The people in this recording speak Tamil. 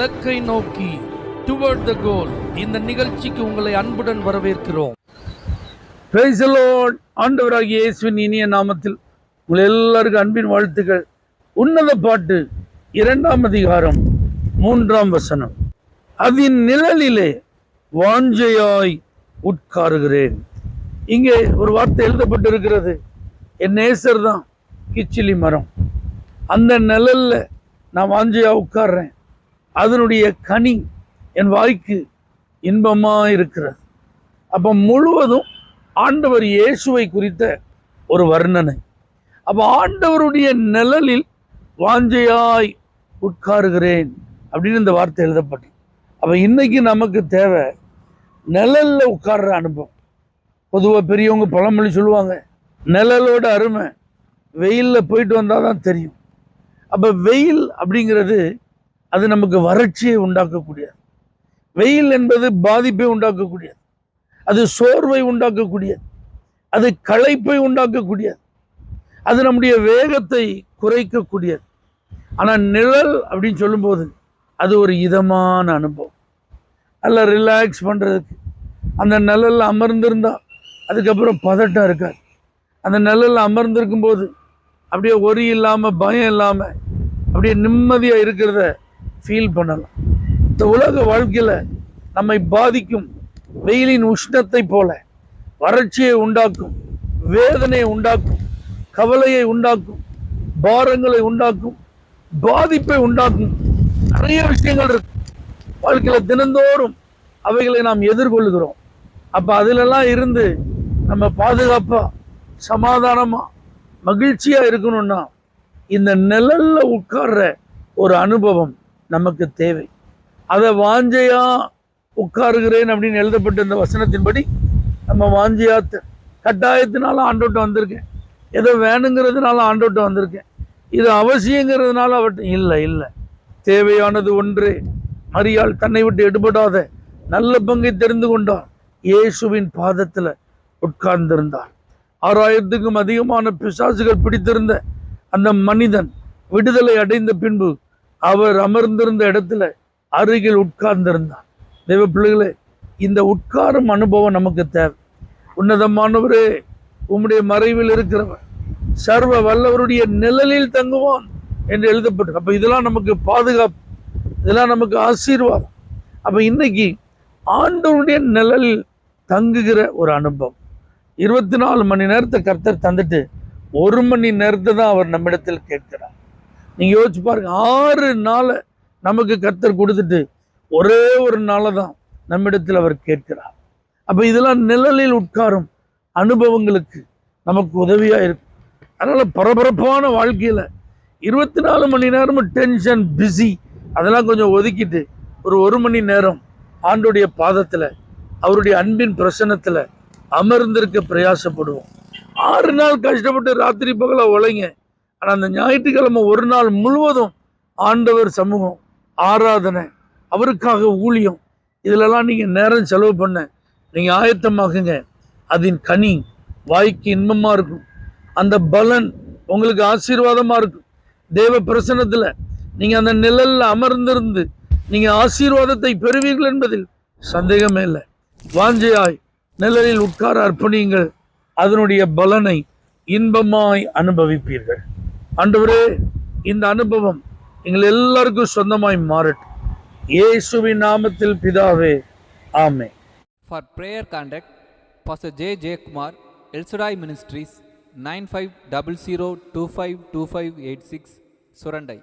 இலக்கை நோக்கி டுவர்ட் த கோல் இந்த நிகழ்ச்சிக்கு உங்களை அன்புடன் வரவேற்கிறோம். Praise the Lord. ஆண்டவராகிய இயேசுவின் இனிய நாமத்தில் உங்கள் எல்லாருக்கும் அன்பின் வாழ்த்துக்கள். உன்னத பாட்டு 2ஆம் அதிகாரம் 3ஆம் வசனம். அதன் நிழலிலே வாஞ்சையாய் உட்காருகிறேன். இங்கே ஒரு வார்த்தை எழுதப்பட்டிருக்கிறது. என் நேசர் தான் கிச்சிலி மரம். அந்த நிழல்ல நான் வாஞ்சையா உட்கார்றேன். அதனுடைய கனி என் வாய்க்கு இன்பமா இருக்கிறது. அப்ப முழுவதும் ஆண்டவர் இயேசுவை குறித்த ஒரு வர்ணனை. அப்ப ஆண்டவருடைய நிழலில் வாஞ்சையாய் உட்காருகிறேன் அப்படின்னு இந்த வார்த்தை எழுதப்பட்டது. அப்ப இன்னைக்கு நமக்கு தேவை நிழல்ல உட்கார்ற அனுபவம். பொதுவாக பெரியவங்க பழமொழி சொல்லுவாங்க, நிழலோட அருமை வெயிலில் போயிட்டு வந்தால் தான் தெரியும். அப்போ வெயில் அப்படிங்கிறது அது நமக்கு வறட்சியை உண்டாக்கக்கூடியது. வெயில் என்பது பாதிப்பை உண்டாக்கக்கூடியது, அது சோர்வை உண்டாக்கக்கூடியது, அது களைப்பை உண்டாக்கக்கூடியது, அது நம்முடைய வேகத்தை குறைக்கக்கூடியது. ஆனால் நிழல் அப்படின்னு சொல்லும்போது அது ஒரு இதமான அனுபவம். நல்லா ரிலாக்ஸ் பண்ணுறதுக்கு அந்த நிழலில் அமர்ந்திருந்தால் அதுக்கப்புறம் பதட்டம் இருக்காது. அந்த நிழலில் அமர்ந்திருக்கும் போது அப்படியே ஒரி இல்லாமல் பயம் இல்லாமல் அப்படியே நிம்மதியாக இருக்கிறத ஃபீல் பண்ணலாம். இந்த உலக வாழ்க்கையில் நம்மை பாதிக்கும் வெயிலின் உஷ்ணத்தை போல வறட்சியை உண்டாக்கும், வேதனையை உண்டாக்கும், கவலையை உண்டாக்கும், பாரங்களை உண்டாக்கும், பாதிப்பை உண்டாக்கும் நிறைய விஷயங்கள் இருக்கு வாழ்க்கையில். தினந்தோறும் அவைகளை நாம் எதிர்கொள்கிறோம். அப்போ அதிலெல்லாம் இருந்து நம்ம பாதுகாப்பாக சமாதானமாக மகிழ்ச்சியாக இருக்கணும்னா இந்த நிழல்ல உட்கார்ற ஒரு அனுபவம் நமக்கு தேவை. அதை வாஞ்சையா உட்காருகிறேன் அப்படின்னு எழுதப்பட்ட இந்த வசனத்தின்படி நம்ம வாஞ்சையா கட்டாயத்தினால ஆண்டோட்ட வந்திருக்கேன், ஏதோ வேணுங்கிறதுனால ஆண்டோட்ட வந்திருக்கேன், இது அவசியங்கிறதுனால அவட்ட இல்லை. தேவையானது ஒன்றே. மரியாள் தன்னை விட்டு எடுபடாத நல்ல பங்கை தெரிந்து கொண்டார். இயேசுவின் பாதத்தில் உட்கார்ந்திருந்தார். 6000க்கும் அதிகமான பிசாசுகள் பிடித்திருந்த அந்த மனிதன் விடுதலை அடைந்த பின்பு அவர் அமர்ந்திருந்த இடத்துல அருகில் உட்கார்ந்திருந்தார். தேவ பிள்ளைகளே, இந்த உட்காரும் அனுபவம் நமக்கு தேவை. உன்னதமானவரே, உம்முடைய மறைவில் இருக்கிறவர் சர்வ வல்லவருடைய நிழலில் தங்குவான் என்று எழுதப்பட்டு. அப்ப இதெல்லாம் நமக்கு பாதுகாப்பு, இதெல்லாம் நமக்கு ஆசீர்வாதம். அப்ப இன்னைக்கு ஆண்டவருடைய நிழலில் தங்குகிற ஒரு அனுபவம். 24 மணி நேரத்தை கர்த்தர் தந்துட்டு 1 மணி நேரத்தை தான் அவர் நம்மிடத்தில் கேட்கிறார். நீங்க யோசிச்சு பாருங்க, 6 நாளை நமக்கு கர்த்தர் கொடுத்துட்டு ஒரே ஒரு நாளை தான் நம்மிடத்தில் அவர் கேட்கிறார். அப்ப இதெல்லாம் நிழலில் உட்காரும் அனுபவங்களுக்கு நமக்கு உதவியா இருக்கும். அதனால பரபரப்பான வாழ்க்கையில 24 மணி நேரமும் டென்ஷன், பிஸி அதெல்லாம் கொஞ்சம் ஒதுக்கிட்டு ஒரு 1 மணி நேரம் ஆண்டோடைய பாதத்துல அவருடைய அன்பின் பிரசன்னத்துல அமர்ந்திருக்க பிரயாசப்படுவோம். 6 நாள் கஷ்டப்பட்டு ராத்திரி பகல உழைங்க. ஆனால் அந்த ஞாயிற்றுக்கிழமை ஒரு நாள் முழுவதும் ஆண்டவர் சமூகம், ஆராதனை, அவருக்காக ஊழியம், இதிலெல்லாம் நீங்கள் நேரம் செலவு பண்ண நீங்கள் ஆயத்தமாகுங்க. அதன் கனி வாய்க்கு இன்பமாக இருக்கும். அந்த பலன் உங்களுக்கு ஆசீர்வாதமாக இருக்கும். தேவ பிரசன்னத்தில் நீங்கள் அந்த நிழலில் அமர்ந்திருந்து நீங்கள் ஆசீர்வாதத்தை பெறுவீர்கள் என்பதில் சந்தேகமே இல்லை. வாஞ்சையாய் நிழலில் உட்கார அர்ப்பணியுங்கள். அதனுடைய பலனை இன்பமாய் அனுபவிப்பீர்கள். ஆண்டவரே, இந்த அனுபவம் எங்கள் எல்லாருக்கும் சொந்தமாய் மாறட்டும். இயேசுவின் நாமத்தில் பிதாவே, ஆமென். For prayer contact Pastor J. Kumar, El Shaddai Ministries, 9500252586, Surandai.